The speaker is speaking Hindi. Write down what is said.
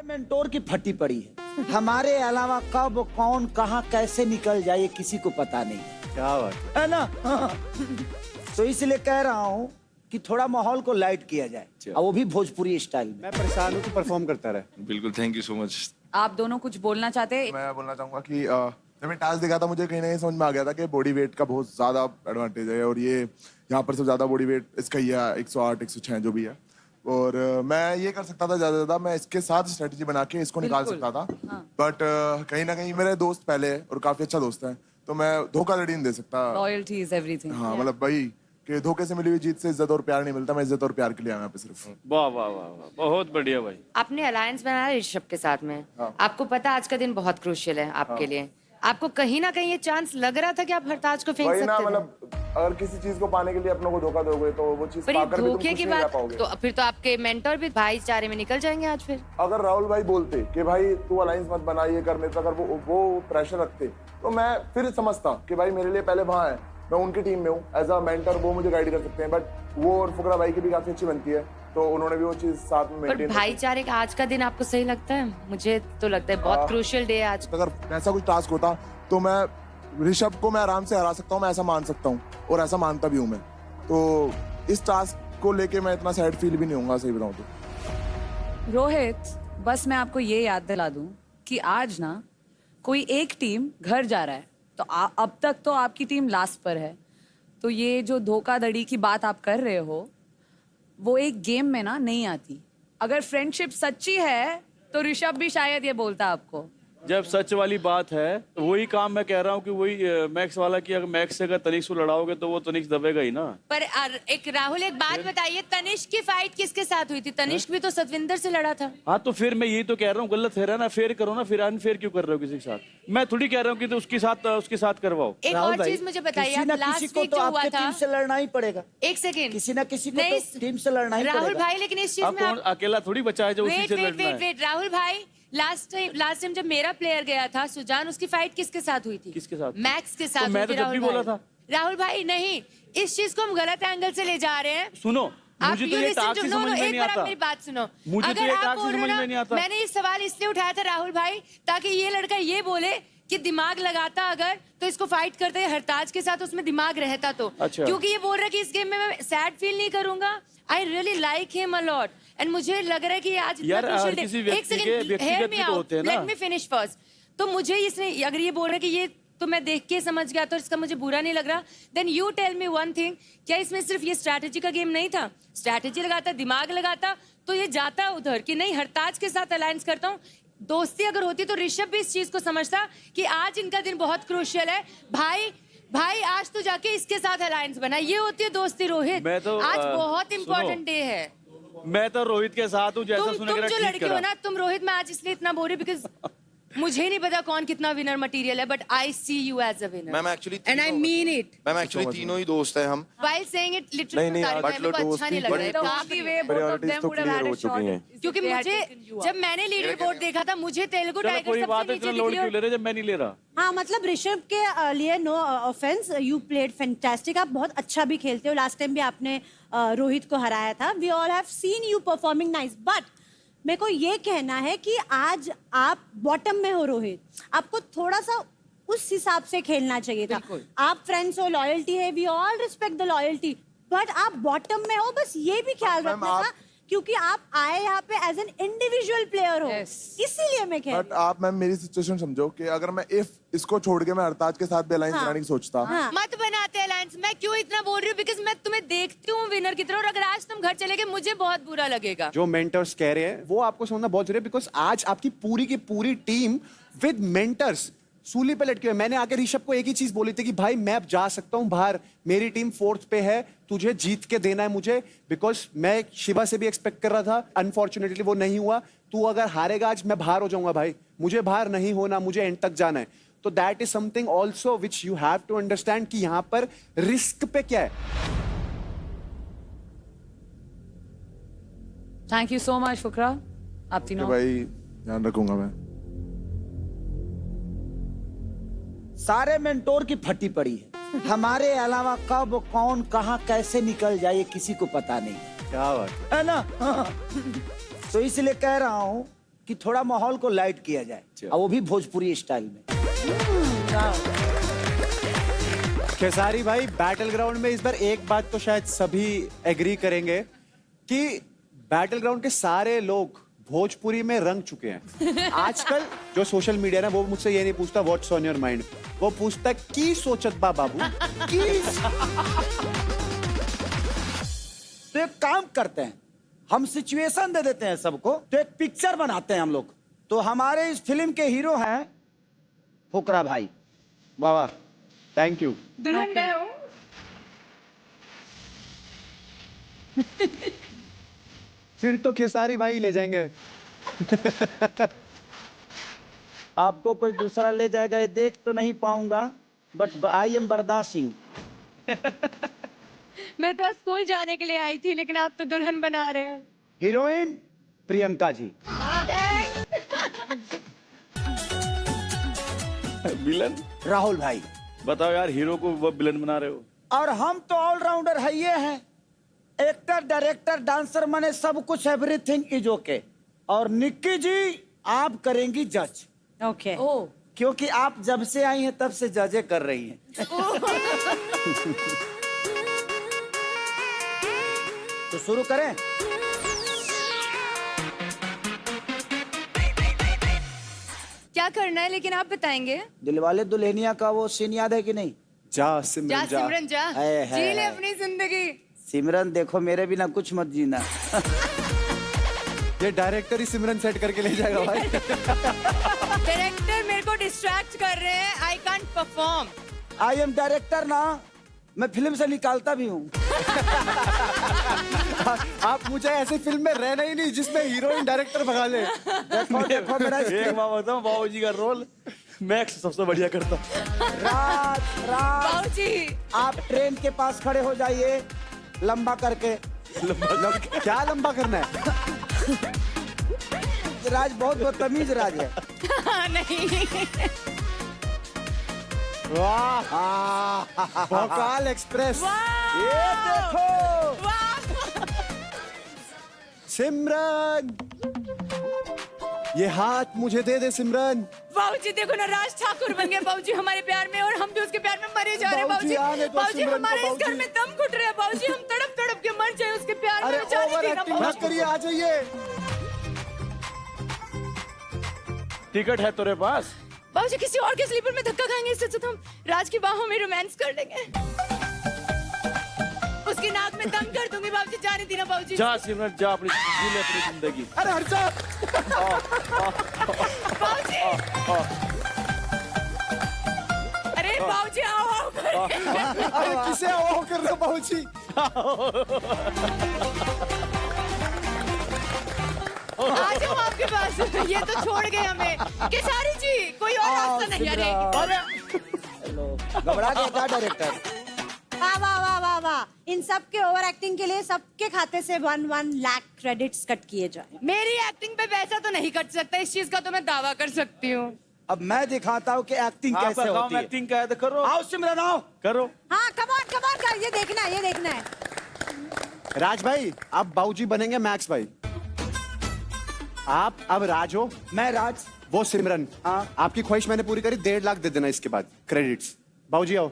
मेंटोर की फटी पड़ी है। हमारे अलावा कब कौन कहां कैसे निकल जाए ये किसी को पता नहीं। क्या बात है ना? तो इसलिए कह रहा हूँ कि थोड़ा माहौल को लाइट किया जाए, और वो भी भोजपुरी स्टाइल में। मैं परेशान हूँ कि परफॉर्म करता रहे। बिल्कुल, थैंक यू सो मच। आप दोनों कुछ बोलना चाहते हैं? मैं बोलना चाहूंगा कि जब मैं टास्क देखा था मुझे कहीं ना कहीं समझ में आ गया था कि बॉडी वेट का बहुत ज्यादा एडवांटेज है, और ये यहाँ पर सबसे ज्यादा बॉडी वेट इसका ही है, 108 106 जो भी है। और मैं ये कर सकता था ज्यादा ज्यादा, मैं इसके साथ स्ट्रेटेजी बना के इसको निकाल सकता था, बट कहीं ना कहीं मेरे दोस्त पहले है और काफी अच्छा दोस्त है, तो मैं धोखाधड़ी नहीं दे सकता। Loyalty is everything. हाँ, मतलब भाई कि धोखे से मिली हुई जीत से इज्जत और प्यार नहीं मिलता। मैं इज्जत और प्यार के लिए आया यहाँ पे सिर्फ। वाह वाह वाह वाह, बहुत बढ़िया भाई। आपने अलायंस बनाया ऋषभ के साथ में। आपको पता आज का दिन बहुत क्रूशियल है आपके लिए। आपको कहीं ना कहीं ये चांस लग रहा था कि आप हरताज को फेंक वही सकते ना, थे। मतलब अगर किसी चीज को पाने के लिए अपनों को धोखा दोगे तो वो चीज पर ये पाकर भी तुम धोखे खुश की नहीं रह बात पाओगे। तो फिर तो आपके मेंटर भी भाईचारे में निकल जाएंगे आज फिर। अगर राहुल भाई बोलते कि भाई तू अलायंस मत बना, ये कर, मेरे पे अगर वो प्रेशर रखते तो मैं फिर समझता कि भाई मेरे लिए पहले वहां है, मैं उनकी टीम में हूँ एज अ मेंटर, वो मुझे गाइड कर सकते हैं। बट वो और फुकरा भाई की भी काफी अच्छी बनती है, तो उन्होंने भी वो चीज साथ में पर मेंटेन। भाईचारे का आज का दिन आपको सही लगता है? मुझे तो लगता है बहुत क्रूशियल डे है आज। अगर ऐसा कुछ टास्क होता तो मैं ऋषभ को मैं आराम से हरा सकता हूँ, मैं ऐसा मान सकता हूँ और ऐसा मानता भी हूँ मैं। तो इस टास्क को लेके मैं इतना सैड फील भी नहीं होऊंगा, सही बताऊँ तो। रोहित, बस मैं आपको ये याद दिला दूं कि आज ना कोई एक टीम घर जा रहा है, तो अब तक तो आपकी टीम लास्ट पर है। तो ये जो धोखाधड़ी की बात आप कर रहे हो वो एक गेम में ना नहीं आती। अगर फ्रेंडशिप सच्ची है तो ऋषभ भी शायद ये बोलता आपको। जब सच वाली बात है तो वही काम मैं कह रहा हूँ कि वही मैक्स वाला कि अगर मैक्स से अगर तनिष्क को लड़ाओगे तो वो तनिष्क दबेगा ही ना। पर एक राहुल एक बात बताइए, तनिष्क की फाइट किसके साथ हुई थी? तनिष्क भी तो सतविंदर से लड़ा था। हाँ, तो फिर मैं यही तो कह रहा हूँ, गलत है ना, फेयर करो ना, फिर अनफेयर क्यों कर रहे हो किसी के साथ? मैं थोड़ी कह रहा हूँ कि तो उसके साथ करवाओ। एक और चीज मुझे बताइए, किसी न लास्ट किसी को वीक तो जो हुआ आपके था, टीम से लड़ना ही पड़ेगा। एक सेकेंड, किसी न किसी को नहीं, तो टीम से लड़ना ही पड़ेगा। राहुल भाई, लेकिन इस चीज अब में कौन अकेला थोड़ी बचा है जो उसी से लड़ना है। वेट राहुल भाई, लास्ट टाइम जब मेरा प्लेयर गया था सुजान, उसकी फाइट किसके साथ हुई थी? किसके साथ? मैक्स के साथ। तो मैं तो जब भी बोला था। राहुल भाई नहीं, इस चीज को हम गलत एंगल से ले जा रहे हैं। सुनो, आप मुझे तो ये टास्क ही समझ में नहीं आता। मेरी बात सुनो, मुझे तो अगर ये आप टास्क ही बोल रहे समझ हो में नहीं ना, आता। मैंने ये सवाल इसलिए उठाया था राहुल भाई, ताकि ये लड़का ये बोले कि दिमाग लगाता अगर तो इसको फाइट करते हरताज के साथ, उसमें दिमाग रहता तो। अच्छा। क्योंकि ये बोल रहा है कि इस गेम में मैं सैड फील नहीं करूंगा। I really like him a lot, and मुझे लग रहा है कि आज यार, हर किसी व्यक्ति के व्यक्तिगत भी तो होते हैं ना। Let me finish first. तो मुझे इसने अगर ये बोल रहा है कि ये तो मैं देख के समझ गया तो इसका मुझे बुरा नहीं लग रहा, then you tell me one thing, क्या इसमें सिर्फ ये स्ट्रैटेजी का गेम नहीं था? स्ट्रैटेजी लगाता, दिमाग लगाता तो ये जाता उधर कि नहीं हरताज के साथ अलायंस करता हूँ। दोस्ती अगर होती तो ऋषभ भी इस चीज को समझता कि आज इनका दिन बहुत क्रूशियल है। भाई आज तो जाके इसके साथ अलायंस बना, ये होती है दोस्ती रोहित। मैं तो, आज बहुत इंपॉर्टेंट डे है। मैं तो रोहित के साथ हूँ, जैसा सुने तुम जो लड़के हो ना, तुम रोहित, मैं आज इसलिए इतना बोल रही बिकॉज मुझे नहीं पता कौन कितना विनर मटेरियल है, but I see you as a winner. Ma'am actually and I mean it. Ma'am actually तीनों ही दोस्त हैं हम। While saying it literally, नहीं, बता रही हूँ, मेरे को अच्छा नहीं लग रहा है। काफी वे both of them would have had a shot। क्योंकि मुझे जब मैंने लीडर बोर्ड देखा था, मुझे तेलुगु चलो टाइगर कोई सबसे बात है, नीचे तो दिख लोड रही क्यों है। ले रहे जब मैं नहीं ले रहा? हाँ, मतलब ऋषभ के लिए no offence, you played fantastic. आप बहुत अच्छा भी खेलते हो। लास्ट टाइम भी आपने रोहित को हराया था। We all have seen you performing nice, but मेरे को ये कहना है कि आज आप बॉटम में हो रोहित, आपको थोड़ा सा उस हिसाब से खेलना चाहिए था। आप फ्रेंड्स हो, लॉयल्टी है, we all respect the loyalty, but आप बॉटम में हो, बस ये भी ख्याल रखना था क्योंकि आप आए यहाँ पे एज एन इंडिविजुअल प्लेयर हो, इसीलिए मैं कह बट आप मैम मेरी सिचुएशन समझो कि अगर मैं इफ इसको छोड़ के मैं हरताज के साथ भी अलायंस बनाने की सोचता। मत बनाते अलायंस। मैं क्यों इतना बोल रही हूँ? बिकॉज मैं तुम्हें देखती हूँ विनर की तरह, और अगर आज तुम घर चले गए मुझे बहुत बुरा लगेगा। जो मेंटर्स कह रहे हैं वो आपको समझना बहुत जरूरी है, बिकॉज आज आपकी पूरी की पूरी टीम विद मेंटर्स सूली पे लटके हुए। मैंने आके ऋषभ को एक ही चीज बोली थी कि भाई मैं अब जा सकता हूँ बाहर, मेरी टीम 4th पे है, तुझे जीत के देना है मुझे, बिकॉज मैं शिवा से भी एक्सपेक्ट कर रहा था। अनफॉर्चुनेटली वो नहीं हुआ। तू अगर हारेगा आज, मैं बाहर हो जाऊंगा भाई, मुझे बाहर नहीं होना, मुझे एंड तक जाना है। तो that is something also which you have to understand कि यहाँ पर रिस्क पे क्या है। Thank you so much Fukra, आप तीनों। भाई ध्यान रखूंगा मैं। सारे मेंटोर की फटी पड़ी है। हमारे अलावा कब कौन कहां कैसे निकल जाए ये किसी को पता नहीं। क्या बात है ना? तो इसलिए कह रहा हूं कि थोड़ा माहौल को लाइट किया जाए, और वो भी भोजपुरी स्टाइल में। खेसारी भाई, बैटल ग्राउंड में इस बार एक बात तो शायद सभी एग्री करेंगे कि बैटल ग्राउंड के सारे लोग भोजपुरी में रंग चुके हैं। आजकल जो सोशल मीडिया ना, वो मुझसे ये नहीं पूछता व्हाट्स ऑन योर माइंड, वो पूछता की सोचत बा बाबू की। तो एक काम करते हैं, हम सिचुएशन दे देते हैं सबको, तो एक पिक्चर बनाते हैं हम लोग। तो हमारे इस फिल्म के हीरो हैं फुकरा भाई। वाह वाह, थैंक यू। दुल्हन मैं हूँ। फिर तो खेसारी भाई ले जाएंगे। आपको कोई दूसरा ले जाएगा ये देख तो नहीं पाऊंगा, बट आई एम बर्दाश्त सिंह। मैं तो स्कूल जाने के लिए आई थी, लेकिन आप तो दुल्हन बना रहे हैं। हीरोइन प्रियंका जी। विलन राहुल भाई। बताओ यार, हीरो को वो विलन बना रहे हो। और हम तो ऑलराउंडर है ये हैं, एक्टर, डायरेक्टर, डांसर, माने सब कुछ, एवरीथिंग इज ओके। और निक्की जी आप करेंगी जज, ओके। ओ क्योंकि आप जब से आई हैं तब से जजे कर रही हैं। तो शुरू करें। क्या करना है लेकिन आप बताएंगे। दिलवाले दुल्हनिया का वो सीन याद है कि नहीं? जा जा सिमरन जा। सिमरन जा, है। जी ले अपनी जिंदगी। सिमरन देखो मेरे बिना कुछ मत जीना। ये डायरेक्टर ही सिमरन सेट करके ले जाएगा भाई। डायरेक्टर मेरे को डिस्ट्रैक्ट कर रहे हैं, I can't perform. I am director ना, मैं फिल्म से निकालता भी हूँ। आप मुझे ऐसी फिल्म में रहना ही नहीं जिसमें हीरोइन डायरेक्टर भगा ले। देखो देखो मेरा एक बात बताऊं, बाबूजी का रोल मैक्स सबसे बढ़िया करता। राज राज बाबूजी आप ट्रेन के पास खड़े हो जाइए, लंबा करके। क्या लंबा करना है? राज बहुत बदतमीज राज है। नहीं, वाह, भोकाल एक्सप्रेस। ये देखो सिमरन, ये हाथ मुझे दे दे सिमरन। बाबूजी देखो ना, राज ठाकुर बन गया बाबूजी हमारे प्यार में, और हम भी उसके प्यार में मरे जा रहे हैं। बाबूजी, बाबूजी आने दो बाबूजी सिमरन को, हमारे इस घर बाबूजी। में दम घुट रहे हैं। बाबूजी हम तड़प तड़प के मर जाए उसके प्यार में। अरे जाने ओवर दीजिए ना एक्टिंग मत बाबूजी। करिए, आ जाइए। टिकट है तेरे पास? बाबूजी किसी और के स्लीपर में धक्का खाएंगे, इससे तो हम राज की बाहों में रोमांस कर लेंगे। उसकी नाक में दम कर दूंगी। बाबूजी जाने दीना बाबूजी। जा सिमरन जा, अपनी जी ले अपनी जिंदगी। अरे हर्षद, बाबूजी अरे बाबूजी आओ आओ कर। अरे किसे आओ कर रहे हो बाबूजी? आ जाओ आपके पास। ये तो छोड़ गए हमें। केसारी जी कोई और रास्ता नहीं है। घबरा गया क्या डायरेक्टर? वाह वाह वाह वाह वाह। इन सब के ओवर एक्टिंग के लिए सबके खाते से 1 लाख क्रेडिट्स कट किए जाए। मेरी एक्टिंग पे पैसा तो नहीं कट सकता, इस चीज का तो मैं दावा कर सकती हूँ। अब मैं दिखाता हूँ कि एक्टिंग कैसे आपका होती काम है। एक्टिंग का है तो करो। आओ सिमरन आओ। करो। हाँ कमान कर, ये देखना है, ये देखना है। राज भाई, आप बाबूजी बनेंगे मैक्स भाई। आप अब राज हो, मैं राज। वो सिमरन। हाँ। आपकी ख्वाहिश मैंने पूरी करी, 1.5 लाख दे देना इसके बाद क्रेडिट्स। बाबूजी आओ।